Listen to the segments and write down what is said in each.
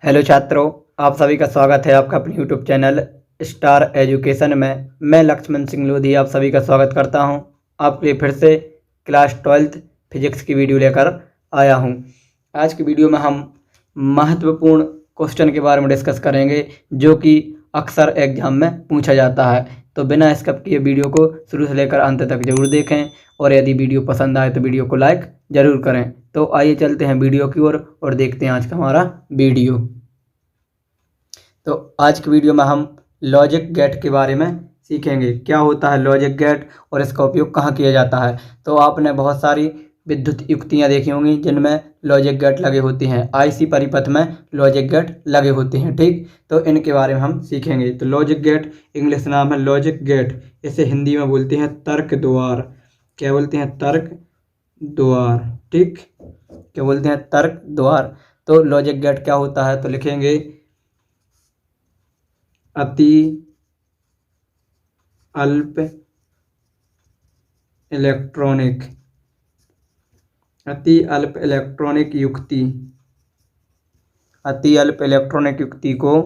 Hello छात्रों, आप सभी का स्वागत है आपका अपने यूट्यूब चैनल स्टार एजुकेशन में। मैं लक्ष्मण सिंह लोधी आप सभी का स्वागत करता हूं। आपके लिए फिर से क्लास 12th फिजिक्स की वीडियो लेकर आया हूं। आज की वीडियो में हम महत्वपूर्ण क्वेश्चन के बारे में डिस्कस करेंगे जो कि अक्सर एग्जाम में पूछा जाता है। तो बिना स्किप किए वीडियो को शुरू से लेकर अंत तक जरूर देखें और यदि वीडियो पसंद आए तो वीडियो को लाइक ज़रूर करें। तो आइए चलते हैं वीडियो की ओर और देखते हैं आज का हमारा वीडियो। तो आज की वीडियो में हम लॉजिक गेट के बारे में सीखेंगे। क्या होता है लॉजिक गेट और इसका उपयोग कहाँ किया जाता है। तो आपने बहुत सारी विद्युत युक्तियाँ देखी होंगी जिनमें लॉजिक गेट लगे होते हैं। आईसी परिपथ में लॉजिक गेट लगे होते हैं, ठीक। तो इनके बारे में हम सीखेंगे। तो लॉजिक गेट इंग्लिश नाम है लॉजिक गेट, इसे हिंदी में बोलते हैं तर्क द्वार। क्या बोलते हैं? तर्क द्वार, ठीक। क्या बोलते हैं? तर्क द्वार। तो लॉजिक गेट क्या होता है तो लिखेंगे अति अल्प इलेक्ट्रॉनिक युक्ति। अति अल्प इलेक्ट्रॉनिक युक्ति को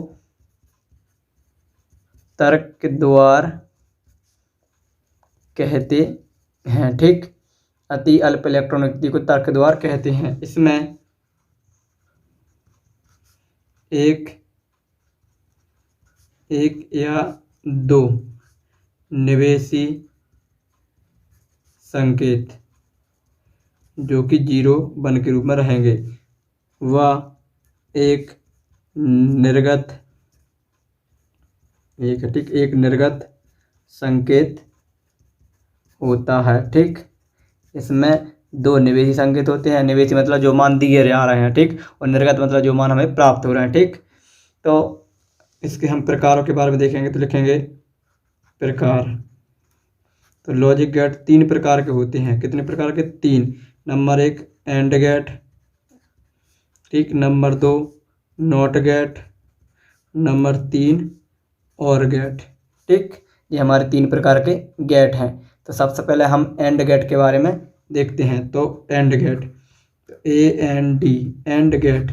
तर्क द्वार कहते हैं, ठीक। अति अल्प इलेक्ट्रॉनिक युक्ति को तर्क द्वार कहते हैं। इसमें एक या दो निवेशी संकेत जो कि 0 1 के रूप में रहेंगे व एक निर्गत संकेत होता है, ठीक। इसमें दो निवेशी संकेत होते हैं। निवेशी मतलब जो मान दिए जा रहे हैं, ठीक, और निर्गत मतलब जो मान हमें प्राप्त हो रहे हैं, ठीक। तो इसके हम प्रकारों के बारे में देखेंगे। तो लिखेंगे प्रकार। तो लॉजिक गेट 3 प्रकार के होते हैं। कितने प्रकार के? 3। नंबर 1 एंड गेट, ठीक। Number 2 not gate. नंबर 3 और गेट, ठीक। ये हमारे 3 प्रकार के गेट हैं। तो सबसे पहले हम एंड गेट के बारे में देखते हैं। तो एंड गेट, तो AND एंड गेट,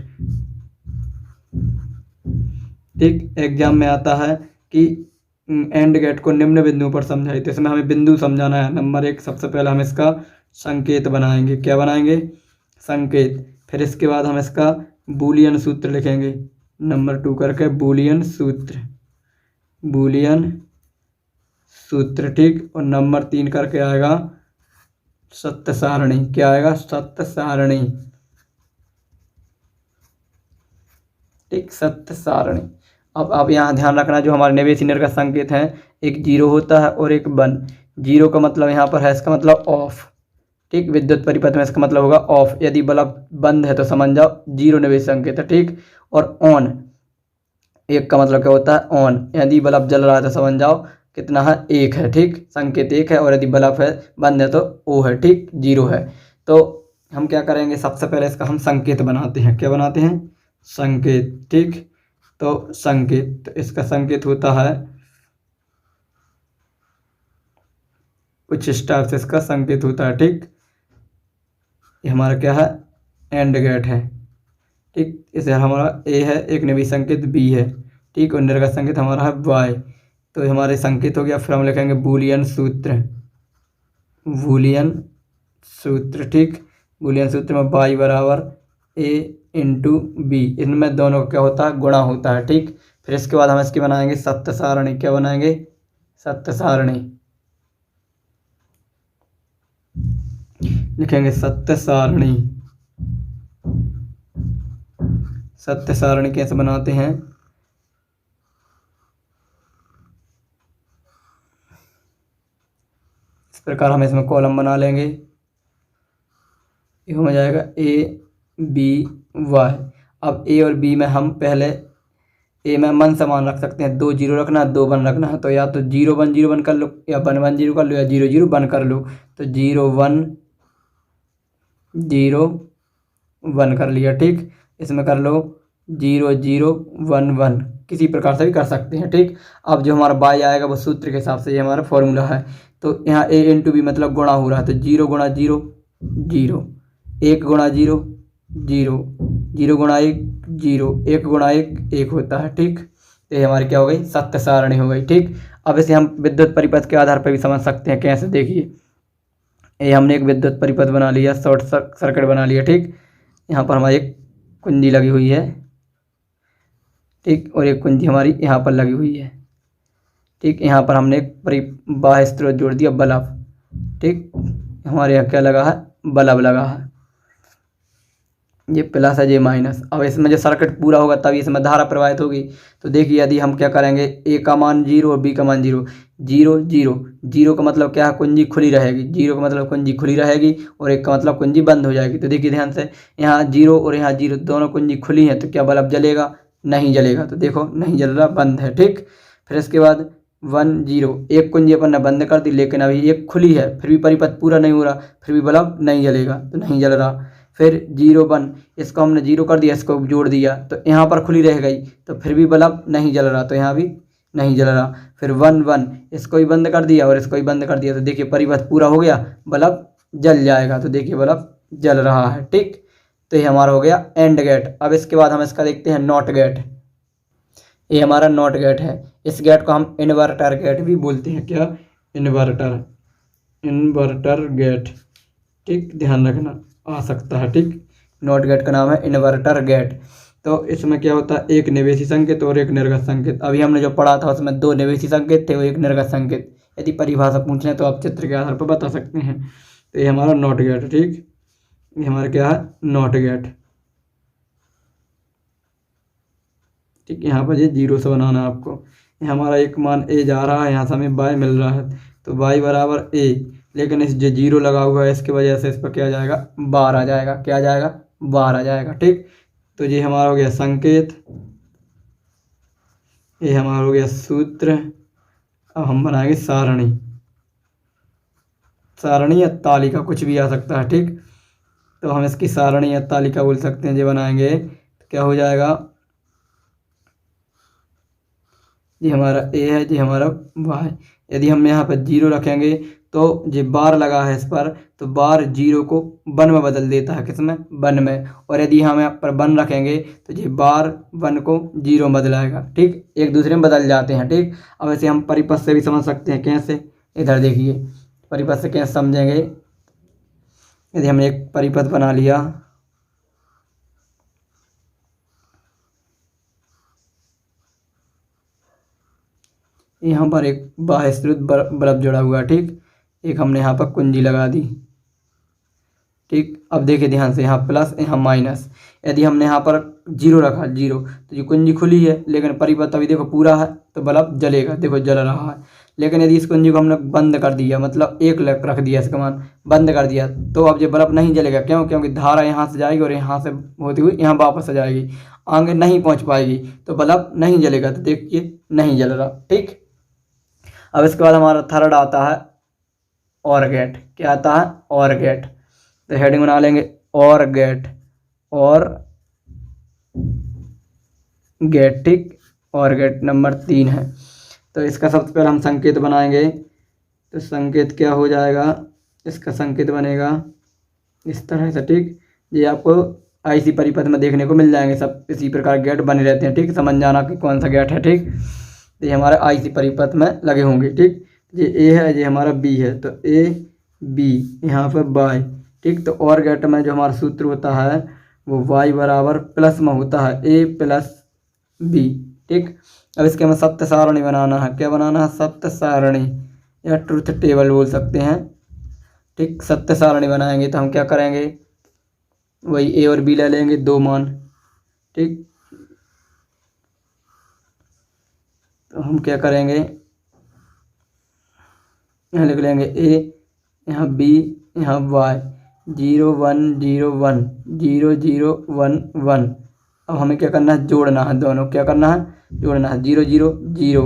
ठीक। एग्जाम में आता है कि एंड गेट को निम्न बिंदुओं पर समझाइए। तो इसमें हमें बिंदु समझाना है। नंबर 1 सबसे पहले हम इसका संकेत बनाएंगे। क्या बनाएंगे? संकेत। फिर इसके बाद हम इसका बूलियन सूत्र लिखेंगे। नंबर 2 करके बूलियन सूत्र, ठीक। और नंबर 3 करके आएगा सत्य सारणी। क्या आएगा? सत्य सारणी, ठीक। सत्य सारणी। अब आप यहाँ ध्यान रखना, जो हमारे निवेशी निर्गत संकेत हैं, एक 0 होता है और एक 1। 0 का मतलब यहाँ पर है, इसका मतलब ऑफ, ठीक। विद्युत परिपथ में इसका मतलब होगा ऑफ। यदि बल्ब बंद है तो समझ जाओ 0 निवेशी संकेत है, ठीक। और ऑन, 1 का मतलब क्या होता है? ऑन। यदि बल्ब जल रहा है तो समझ जाओ कितना है? 1 है, ठीक। संकेत 1 है। और यदि बल्ब है बंद है तो O है, ठीक, 0 है। तो हम क्या करेंगे? सबसे पहले इसका हम संकेत बनाते हैं। क्या बनाते हैं? संकेत, ठीक। तो संकेत, तो इसका संकेत होता है कुछ इस टाइप से इसका संकेत होता है, ठीक। ये हमारा क्या है? एंड गेट है, ठीक। इसे हमारा A है, एक निवेशी संकेत B है, ठीक। और निर्गत संकेत हमारा है Y। तो ये हमारे संकेत हो गया। फिर हम लिखेंगे बूलियन सूत्र, ठीक। बूलियन सूत्र में Y बराबर A इंटू B। इनमें दोनों का क्या होता है? गुणा होता है, ठीक। फिर इसके बाद हम इसकी बनाएंगे सत्य सारणी। क्या बनाएंगे? सत्य सारणी। लिखेंगे सत्य सारणी। सत्य सारणी कैसे बनाते हैं? इस प्रकार हम इसमें कॉलम बना लेंगे। ये हो जाएगा ABY। अब A और B में हम पहले A में मन समान रख सकते हैं। 2 0 रखना है, 2 1 रखना है। तो या तो 0 1 0 1 कर लो, या 1 1 0 कर लो, या 0 0 1 कर लो। तो 0 1 0 1 कर लिया, ठीक। इसमें कर लो 0 0 1 1, किसी प्रकार से भी कर सकते हैं, ठीक। अब जो हमारा Y आएगा वो सूत्र के हिसाब से ये हमारा फॉर्मूला है। तो यहाँ A इंटू B मतलब गुणा हो रहा है। तो 0 गुणा 0 0, 1 गुणा 0 0, 0 गुणा 1 जीरो, 1 गुणा 1 1 होता है। ठीक, तो ये हमारी क्या हो गई, सत्य सारणी हो गई। ठीक, अब इसे हम विद्युत परिपथ के आधार पर भी समझ सकते हैं। कैसे, देखिए ये हमने एक विद्युत परिपथ बना लिया, शॉर्ट सर्किट बना लिया। ठीक, यहाँ पर हमारी एक कुंजी लगी हुई है। ठीक, और एक कुंजी हमारी यहाँ पर लगी हुई है। ठीक, यहाँ पर हमने एक बाह्य स्रोत जोड़ दिया, बल्ब। ठीक, हमारे यहाँ क्या लगा है, बल्ब लगा है। ये प्लस है, ये माइनस। अब इसमें जो सर्किट पूरा होगा तभी इसमें धारा प्रवाहित होगी। तो देखिए यदि हम क्या करेंगे, ए का मान 0 और बी का मान 0, 0 0, 0 का मतलब क्या है, कुंजी खुली रहेगी। 0 का मतलब कुंजी खुली रहेगी और 1 का मतलब कुंजी बंद हो जाएगी। तो देखिए ध्यान से, यहाँ 0 और यहाँ 0 दोनों कुंजी खुली हैं, तो क्या बल्ब जलेगा, नहीं जलेगा। तो देखो नहीं जल रहा, बंद है। ठीक, फिर इसके बाद 1 0, एक कुंजी अपन ने बंद कर दी, लेकिन अभी एक खुली है, फिर भी परिपथ पूरा नहीं हो रहा, फिर भी बल्ब नहीं जलेगा, तो नहीं जल रहा। फिर 0 1, इसको हमने 0 कर दिया, इसको जोड़ दिया, तो यहाँ पर खुली रह गई, तो फिर भी बल्ब नहीं जल रहा, तो यहाँ भी नहीं जल रहा। फिर 1 1, इसको ही बंद कर दिया और इसको ही बंद कर दिया, तो देखिए परिपथ पूरा हो गया, बल्ब जल जाएगा। तो देखिए बल्ब जल रहा है। ठीक, तो ये हमारा हो गया एंड गेट। अब इसके बाद हम इसका देखते हैं नॉट गेट। ये हमारा नॉट गेट है। इस गेट को हम इन्वर्टर गेट भी बोलते हैं। क्या, इन्वर्टर, इन्वर्टर गेट। ठीक, ध्यान रखना आ सकता है। ठीक, नॉट गेट का नाम है इन्वर्टर गेट। तो इसमें क्या होता है, एक निवेशी संकेत और एक निर्गत संकेत। अभी हमने जो पढ़ा था उसमें 2 निवेशी संकेत थे और एक निर्गत संकेत। यदि परिभाषा पूछ लें तो आप चित्र के आधार पर बता सकते हैं। तो ये हमारा नॉट गेट है। ठीक, ये हमारा क्या है, नॉट गेट। ठीक, यहाँ पर ये 0 से बनाना है आपको। ये हमारा एक मान ए जा रहा है, यहाँ से हमें y मिल रहा है, तो y बराबर a, लेकिन इस जो 0 लगा हुआ है इसकी वजह से इस पर क्या आ जाएगा, बार आ जाएगा। क्या आ जाएगा, बार आ जाएगा। ठीक, तो ये हमारा हो गया संकेत, ये हमारा हो गया सूत्र। अब हम बनाएंगे सारणी। सारणी या तालिका, कुछ भी आ सकता है। ठीक, तो हम इसकी सारणी या तालिका बोल सकते हैं। ये बनाएंगे तो क्या हो जाएगा, ये हमारा ए है, ये हमारा y। यदि हम यहाँ पर 0 रखेंगे तो ये बार लगा है इस पर, तो बार 0 को 1 में बदल देता है। किसमें, 1 में। और यदि हम यहाँ पर 1 रखेंगे तो ये बार 1 को 0 में बदलाएगा। ठीक, एक दूसरे में बदल जाते हैं। ठीक, अब ऐसे हम परिपथ से भी समझ सकते हैं। कैसे, इधर देखिए परिपथ से कैसे समझेंगे। यदि हमने एक परिपथ बना लिया, यहाँ पर एक बाह्य स्रोत बल्ब जुड़ा हुआ है। ठीक, एक हमने यहाँ पर कुंजी लगा दी। ठीक, अब देखिए ध्यान से, यहाँ प्लस यहाँ माइनस। यदि हमने यहाँ पर 0 रखा, 0, तो ये कुंजी खुली है, लेकिन परिपथ अभी देखो पूरा है, तो बल्ब जलेगा। देखो जल रहा है। लेकिन यदि इस कुंजी को हमने बंद कर दिया, मतलब 1 रख दिया, इसका मान बंद कर दिया, तो अब ये बल्ब नहीं जलेगा। क्यों, क्योंकि धारा यहाँ से जाएगी और यहाँ से होती हुई यहाँ वापस आ जाएगी, आगे नहीं पहुँच पाएगी, तो बल्ब नहीं जलेगा। तो देखिए नहीं जल रहा। ठीक, अब इसके बाद हमारा थर्ड आता है और गेट। क्या आता है, और गेट। तो हेडिंग बना लेंगे और गेट, और गेट। ठीक, और गेट नंबर 3 है। तो इसका सबसे पहले हम संकेत बनाएंगे। तो संकेत क्या हो जाएगा, इसका संकेत बनेगा इस तरह से। ठीक, ये आपको आईसी परिपथ में देखने को मिल जाएंगे। सब इसी प्रकार गेट बने रहते हैं। ठीक, समझ जाना कि कौन सा गेट है। ठीक, ये हमारे आईसी परिपथ में लगे होंगे। ठीक, ये ए है, ये हमारा बी है, तो ए बी, यहाँ पर वाई। ठीक, तो और गेट में जो हमारा सूत्र होता है वो वाई बराबर प्लस में होता है ए प्लस बी। ठीक, अब इसके हमें सत्य सारणी बनाना है। क्या बनाना है, सत्य सारणी या ट्रुथ टेबल बोल सकते हैं। ठीक, सत्य सारणी बनाएंगे तो हम क्या करेंगे, वही ए और बी ले लेंगे, 2 मान। ठीक, तो हम क्या करेंगे, यहाँ लिख लेंगे ए, यहाँ बी, यहाँ वाई, 0 1 0 1 0 0 1 1। अब हमें क्या करना है, जोड़ना है दोनों। क्या करना है, जोड़ना है। 0 0 0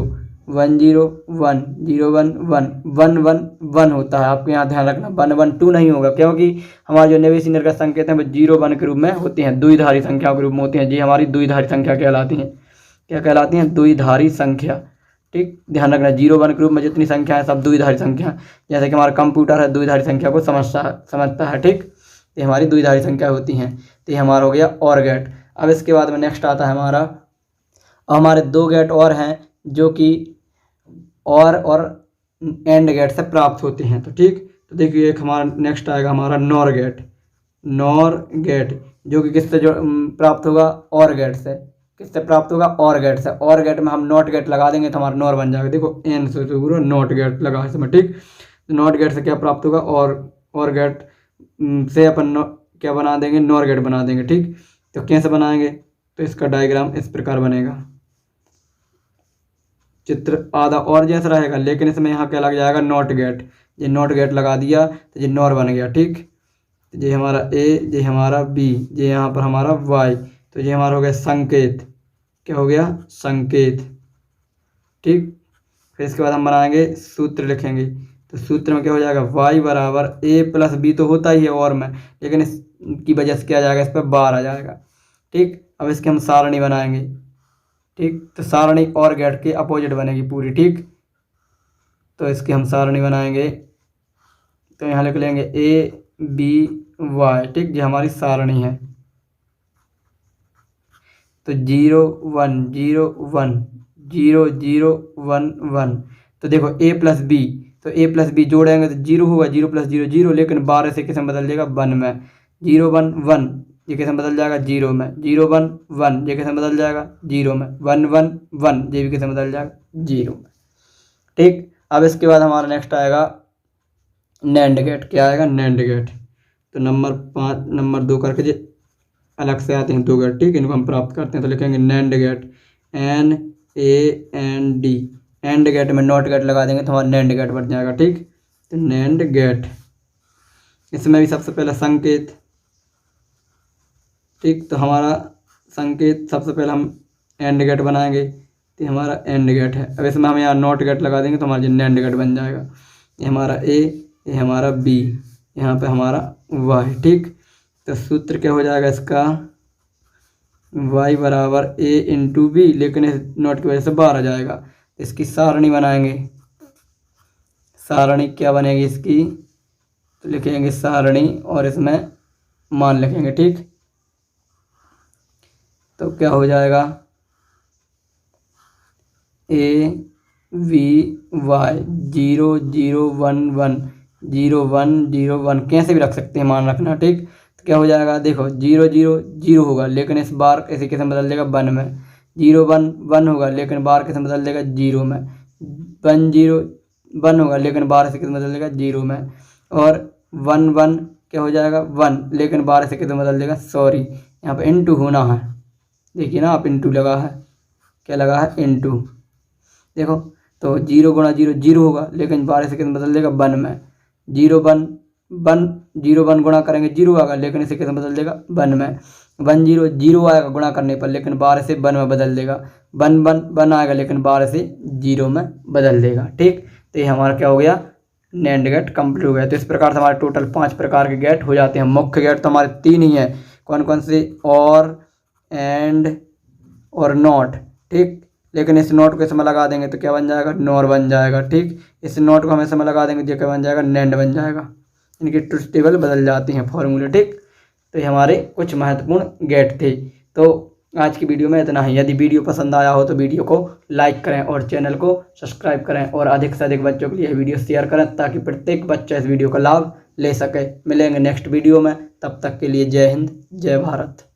1 0 1 0 1 1 1 1 1 होता है। आपको यहाँ ध्यान रखना, 1 1 2 नहीं होगा, क्योंकि हमारे जो निवेशी निर्गत संकेत हैं वो 0 1 के रूप में होते हैं, द्विधारी संख्या के रूप में होते हैं। जी हमारी द्विधारी संख्या कहलाती हैं। क्या कहलाती हैं, द्विधारी संख्या। ठीक, ध्यान रखना, 0 1 के रूप में जितनी संख्या है सब द्विधारी संख्या। जैसे कि हमारा कंप्यूटर है, द्विधारी संख्या को समझता है। ठीक, ये हमारी द्विधारी संख्या होती हैं। तो ये हमारा हो गया और गेट। अब इसके बाद में नेक्स्ट आता है हमारा, हमारे दो गेट और हैं जो कि और एंड गेट से प्राप्त होते हैं। तो ठीक, तो देखिए एक हमारा नेक्स्ट आएगा हमारा नॉर गेट। नॉर गेट जो कि किससे जो प्राप्त होगा, और गेट से। किससे प्राप्त होगा, और गेट से। और गेट में हम नॉट गेट लगा देंगे तो हमारा नॉर बन जाएगा। देखो एन से पूरा नॉट गेट लगा इसमें। ठीक, तो नॉट गेट से क्या प्राप्त होगा, और गेट से अपन क्या बना देंगे, नॉर गेट बना देंगे। ठीक, तो कैसे बनाएंगे, तो इसका डायग्राम इस प्रकार बनेगा। चित्र आधा और जैसा रहेगा, लेकिन इसमें यहाँ क्या लग जाएगा, नॉट गेट। ये नॉट गेट लगा दिया तो ये नॉर बन गया। ठीक, तो ये हमारा ए, ये हमारा बी, ये यहाँ पर हमारा वाई, तो ये हमारा हो गया संकेत। क्या हो गया, संकेत। ठीक, फिर इसके बाद हम बनाएंगे सूत्र, लिखेंगे। तो सूत्र में क्या हो जाएगा, वाई बराबर ए प्लस बी तो होता ही है और में, लेकिन इसकी वजह से क्या आ जाएगा, इस पर बार आ जाएगा। ठीक, अब इसके हम सारणी बनाएंगे। ठीक, तो सारणी और गेट के अपोजिट बनेगी पूरी। ठीक, तो इसकी हम सारणी बनाएंगे। तो यहाँ लिख लेंगे ए बी वाई। ठीक, ये हमारी सारणी है। तो 0 1 0 1 0 0 1 1। तो देखो ए प्लस बी, तो ए प्लस बी जोड़ेंगे तो 0 होगा, 0 प्लस 0 0, लेकिन 12 से किसमें बदल जाएगा, 1 में। 0 1 1 ये किसमें बदल जाएगा, 0 में। 0 1 1 ये किसमें बदल जाएगा, 0 में। 1 1 1 ये भी किसमें बदल जाएगा, 0 में। ठीक, अब इसके बाद हमारा नेक्स्ट आएगा नैंड गेट। क्या आएगा, नैंड गेट। तो नंबर 5 नंबर 2 करके जो अलग से आते हैं दो गेट। ठीक, इनको हम प्राप्त करते हैं। तो लिखेंगे NAND gate, NAND। AND gate में नॉट गेट लगा देंगे तो हमारा नैंड गेट बन जाएगा। ठीक, तो नैंड गेट, इसमें भी सबसे पहले संकेत। ठीक, तो हमारा संकेत सबसे पहले हम एंड गेट बनाएंगे, तो हमारा एंड गेट है। अब इसमें हम यहाँ नॉट गेट लगा देंगे तो हमारा नैंड गेट बन जाएगा। ये हमारा ए, ये हमारा बी, यहाँ पे हमारा वाई। ठीक, तो सूत्र क्या हो जाएगा इसका, y बराबर a इंटू बी, लेकिन इस नॉट की वजह से बाहर आ जाएगा। इसकी सारणी बनाएंगे। सारणी क्या बनेगी इसकी, तो लिखेंगे सारणी और इसमें मान लिखेंगे। ठीक, तो क्या हो जाएगा, a v y 0 0 1 1 0 1 0 1 कैसे भी रख सकते हैं, मान रखना। ठीक, तो क्या हो जाएगा, देखो 0 0 0 होगा, लेकिन इस बार ऐसे कैसे बदल देगा, 1 में। 0 1 1 होगा, लेकिन बार कैसे बदल देगा, 0 में। 1 0 1 होगा, लेकिन बार से कैसे बदल देगा, 0 में। और 1 1 क्या हो जाएगा, 1, लेकिन बार से कैसे बदल देगा, सॉरी यहाँ पर इंटू होना है। देखिए ना आप, इंटू लगा है, क्या लगा है, इंटू। देखो तो 0 गुणा 0 0 होगा, लेकिन बार से कैसे बदल देगा, 1 में। 0 1 1 0 1 गुणा करेंगे 0 आएगा, लेकिन इसे कैसे बदल देगा, 1 में। 1 0 0 आएगा गुणा करने पर, लेकिन 12 से 1 में बदल देगा। 1 1 1 आएगा, लेकिन 12 से 0 में बदल देगा। ठीक, तो ये हमारा क्या हो गया, नैंड गेट कंप्लीट हो गया। तो इस प्रकार से हमारे टोटल 5 प्रकार के गेट हो जाते हैं। मुख्य गेट तो हमारे 3 ही हैं। कौन कौन से, और, एंड और नॉट। ठीक, लेकिन इस नोट को इसमें लगा देंगे तो क्या बन जाएगा, नॉर बन जाएगा। ठीक, इस नोट को हम इसमें लगा देंगे तो क्या बन जाएगा, नैंड बन जाएगा। इनकी ट्रुथ टेबल बदल जाती हैं, फॉर्मूले। ठीक, तो ये हमारे कुछ महत्वपूर्ण गेट थे। तो आज की वीडियो में इतना ही। यदि वीडियो पसंद आया हो तो वीडियो को लाइक करें और चैनल को सब्सक्राइब करें, और अधिक से अधिक बच्चों के लिए वीडियो शेयर करें ताकि प्रत्येक बच्चा इस वीडियो का लाभ ले सके। मिलेंगे नेक्स्ट वीडियो में, तब तक के लिए जय हिंद, जय भारत।